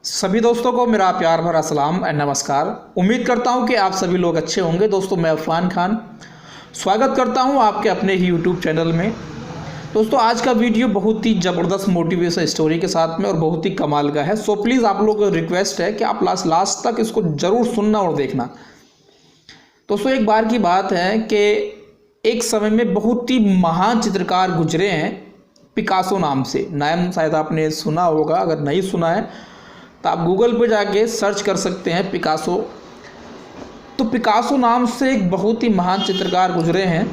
सभी दोस्तों को मेरा प्यार भरा सलाम एंड नमस्कार। उम्मीद करता हूं कि आप सभी लोग अच्छे होंगे। दोस्तों मैं इरफान खान स्वागत करता हूं आपके अपने ही यूट्यूब चैनल में। दोस्तों आज का वीडियो बहुत ही ज़बरदस्त मोटिवेशन स्टोरी के साथ में और बहुत ही कमाल का है। सो प्लीज़ आप लोगों को रिक्वेस्ट है कि आप लास्ट तक इसको ज़रूर सुनना और देखना। दोस्तों एक बार की बात है कि एक समय में बहुत ही महान चित्रकार गुजरे हैं, पिकासो नाम से। नाम शायद आपने सुना होगा, अगर नहीं सुना है तो आप गूगल पे जाके सर्च कर सकते हैं पिकासो। तो पिकासो नाम से एक बहुत ही महान चित्रकार गुजरे हैं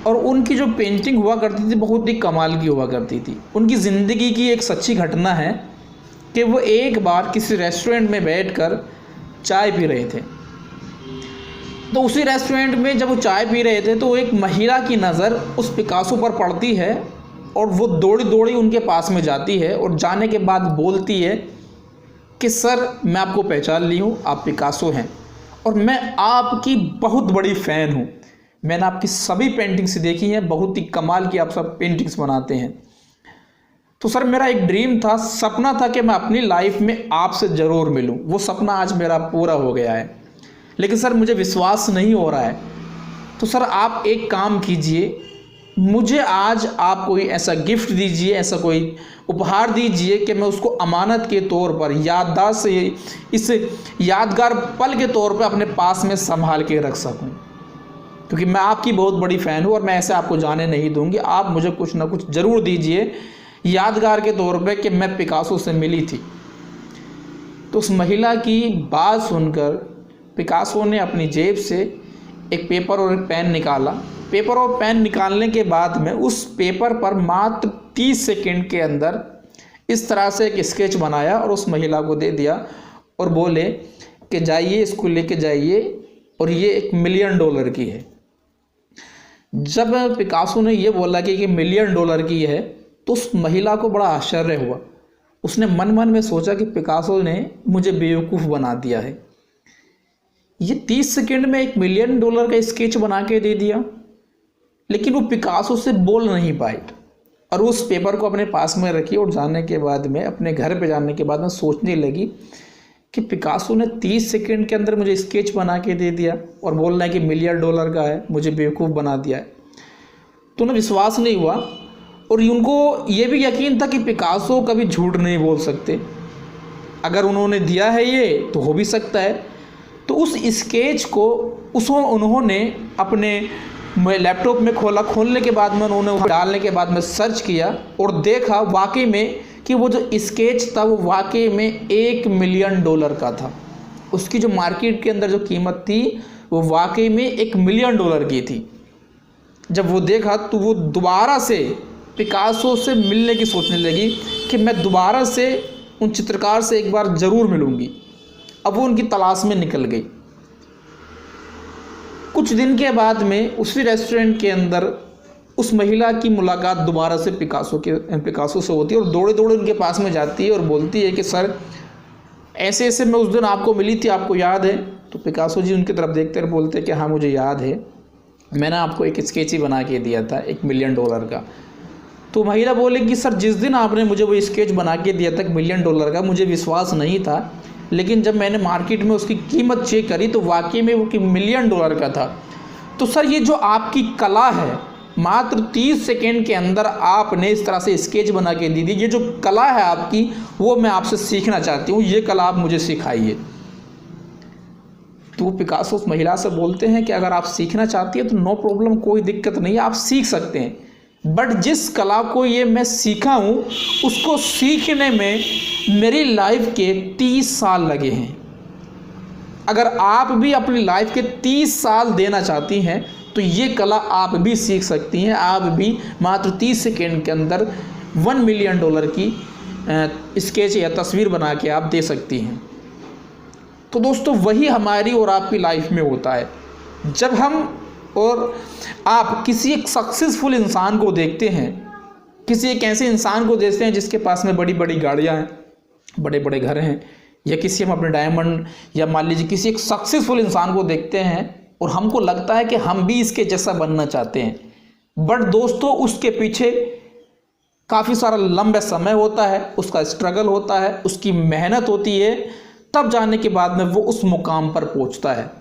और उनकी जो पेंटिंग हुआ करती थी बहुत ही कमाल की हुआ करती थी। उनकी ज़िंदगी की एक सच्ची घटना है कि वो एक बार किसी रेस्टोरेंट में बैठकर चाय पी रहे थे। तो उसी रेस्टोरेंट में जब वो चाय पी रहे थे तो एक महिला की नज़र उस पिकासो पर पड़ती है और वो दौड़ी दौड़ी उनके पास में जाती है और जाने के बाद बोलती है कि सर मैं आपको पहचान ली हूँ, आप पिकासो हैं और मैं आपकी बहुत बड़ी फ़ैन हूँ। मैंने आपकी सभी पेंटिंग्स देखी हैं, बहुत ही कमाल की आप सब पेंटिंग्स बनाते हैं। तो सर मेरा एक ड्रीम था, सपना था कि मैं अपनी लाइफ में आपसे ज़रूर मिलूँ। वो सपना आज मेरा पूरा हो गया है, लेकिन सर मुझे विश्वास नहीं हो रहा है। तो सर आप एक काम कीजिए, मुझे आज आप कोई ऐसा गिफ्ट दीजिए, ऐसा कोई उपहार दीजिए कि मैं उसको अमानत के तौर पर, याददाश्त से, इस यादगार पल के तौर पर अपने पास में संभाल के रख सकूं। क्योंकि मैं आपकी बहुत बड़ी फ़ैन हूँ और मैं ऐसे आपको जाने नहीं दूंगी। आप मुझे कुछ ना कुछ ज़रूर दीजिए यादगार के तौर पे कि मैं पिकासो से मिली थी। तो उस महिला की बात सुनकर पिकासो ने अपनी जेब से एक पेपर और एक पेन निकाला। पेपर और पेन निकालने के बाद में उस पेपर पर मात्र 30 सेकंड के अंदर इस तरह से एक स्केच बनाया और उस महिला को दे दिया और बोले कि जाइए इसको लेके जाइए और ये $1 मिलियन की है। जब पिकासो ने ये बोला कि $1 मिलियन की है तो उस महिला को बड़ा आश्चर्य हुआ। उसने मन मन में सोचा कि पिकासो ने मुझे बेवकूफ़ बना दिया है। ये 30 सेकंड में $1 मिलियन का स्केच बना के दे दिया। लेकिन वो पिकासो से बोल नहीं पाई और उस पेपर को अपने पास में रखी और जाने के बाद में अपने घर पे जाने के बाद में सोचने लगी कि पिकासो ने 30 सेकंड के अंदर मुझे स्केच बना के दे दिया और बोल रहा है कि $1 मिलियन का है, मुझे बेवकूफ़ बना दिया है। तो उन्हें विश्वास नहीं हुआ और उनको ये भी यकीन था कि पिकासो कभी झूठ नहीं बोल सकते। अगर उन्होंने दिया है ये तो हो भी सकता है। तो उस स्केच को उन्होंने अपने लैपटॉप में खोला। खोलने के बाद में उन्होंने डालने के बाद में सर्च किया और देखा वाकई में कि वो जो स्केच था वो वाकई में $1 मिलियन का था। उसकी जो मार्केट के अंदर जो कीमत थी वो वाकई में $1 मिलियन की थी। जब वो देखा तो वो दोबारा से पिकासो से मिलने की सोचने लगी कि मैं दोबारा से उन चित्रकार से एक बार ज़रूर मिलूँगी। अब वो उनकी तलाश में निकल गई। कुछ दिन के बाद में उसी रेस्टोरेंट के अंदर उस महिला की मुलाकात दोबारा से पिकासो से होती है और दौड़े दौड़े उनके पास में जाती है और बोलती है कि सर ऐसे ऐसे मैं उस दिन आपको मिली थी, आपको याद है? तो पिकासो जी उनकी तरफ देखते और बोलते हैं कि हाँ मुझे याद है, मैंने आपको एक स्केच ही बना के दिया था $1 मिलियन का। तो महिला बोले कि सर जिस दिन आपने मुझे वो स्केच बना के दिया था $1 मिलियन का, मुझे विश्वास नहीं था, लेकिन जब मैंने मार्केट में उसकी कीमत चेक करी तो वाकई में वो $1 मिलियन का था। तो सर ये जो आपकी कला है, मात्र 30 सेकेंड के अंदर आपने इस तरह से स्केच बना के दी थी, ये जो कला है आपकी वो मैं आपसे सीखना चाहती हूँ, ये कला आप मुझे सिखाइए। तो पिकासो उस महिला से बोलते हैं कि अगर आप सीखना चाहती है तो नो प्रॉब्लम, कोई दिक्कत नहीं है, आप सीख सकते हैं। बट जिस कला को ये मैं सीखा हूँ उसको सीखने में मेरी लाइफ के 30 साल लगे हैं। अगर आप भी अपनी लाइफ के 30 साल देना चाहती हैं तो ये कला आप भी सीख सकती हैं। आप भी मात्र 30 सेकेंड के अंदर $1 मिलियन की स्केच या तस्वीर बना के आप दे सकती हैं। तो दोस्तों वही हमारी और आपकी लाइफ में होता है। जब हम और आप किसी एक सक्सेसफुल इंसान को देखते हैं, किसी एक ऐसे इंसान को देखते हैं जिसके पास में बड़ी बड़ी गाड़ियां हैं, बड़े बड़े घर हैं, या किसी हम अपने डायमंड या मान लीजिए किसी एक सक्सेसफुल इंसान को देखते हैं और हमको लगता है कि हम भी इसके जैसा बनना चाहते हैं। बट दोस्तों उसके पीछे काफ़ी सारा लंबे समय होता है, उसका स्ट्रगल होता है, उसकी मेहनत होती है, तब जाने के बाद में वो उस मुकाम पर पहुंचता है।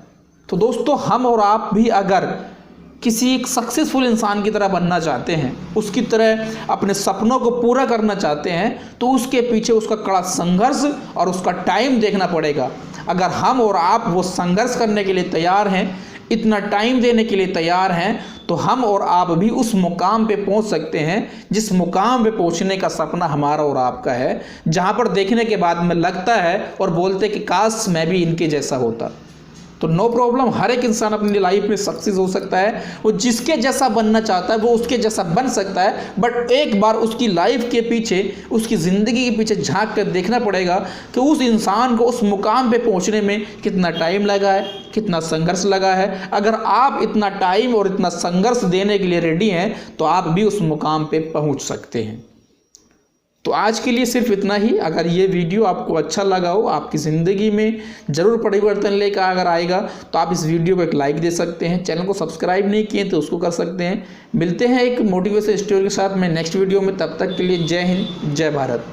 तो दोस्तों, हम और आप भी अगर किसी एक सक्सेसफुल इंसान की तरह बनना चाहते हैं, उसकी तरह अपने सपनों को पूरा करना चाहते हैं, तो उसके पीछे उसका कड़ा संघर्ष और उसका टाइम देखना पड़ेगा। अगर हम और आप वो संघर्ष करने के लिए तैयार हैं, इतना टाइम देने के लिए तैयार हैं, तो हम और आप भी उस मुकाम पे पहुंच सकते हैं जिस मुकाम पे पहुंचने का सपना हमारा और आपका है, जहां पर देखने के बाद में लगता है और बोलते कि काश मैं भी इनके जैसा होता। तो नो प्रॉब्लम, हर एक इंसान अपनी लाइफ में सक्सेस हो सकता है। वो जिसके जैसा बनना चाहता है वो उसके जैसा बन सकता है, बट एक बार उसकी लाइफ के पीछे, उसकी ज़िंदगी के पीछे झांक कर देखना पड़ेगा कि उस इंसान को उस मुकाम पे पहुंचने में कितना टाइम लगा है, कितना संघर्ष लगा है। अगर आप इतना टाइम और इतना संघर्ष देने के लिए रेडी हैं तो आप भी उस मुकाम पे पहुंच सकते हैं। तो आज के लिए सिर्फ इतना ही। अगर ये वीडियो आपको अच्छा लगा हो, आपकी ज़िंदगी में ज़रूर परिवर्तन लेकर अगर आएगा, तो आप इस वीडियो को एक लाइक दे सकते हैं। चैनल को सब्सक्राइब नहीं किए तो उसको कर सकते हैं। मिलते हैं एक मोटिवेशन स्टोरी के साथ में नेक्स्ट वीडियो में। तब तक के लिए जय हिंद, जय भारत।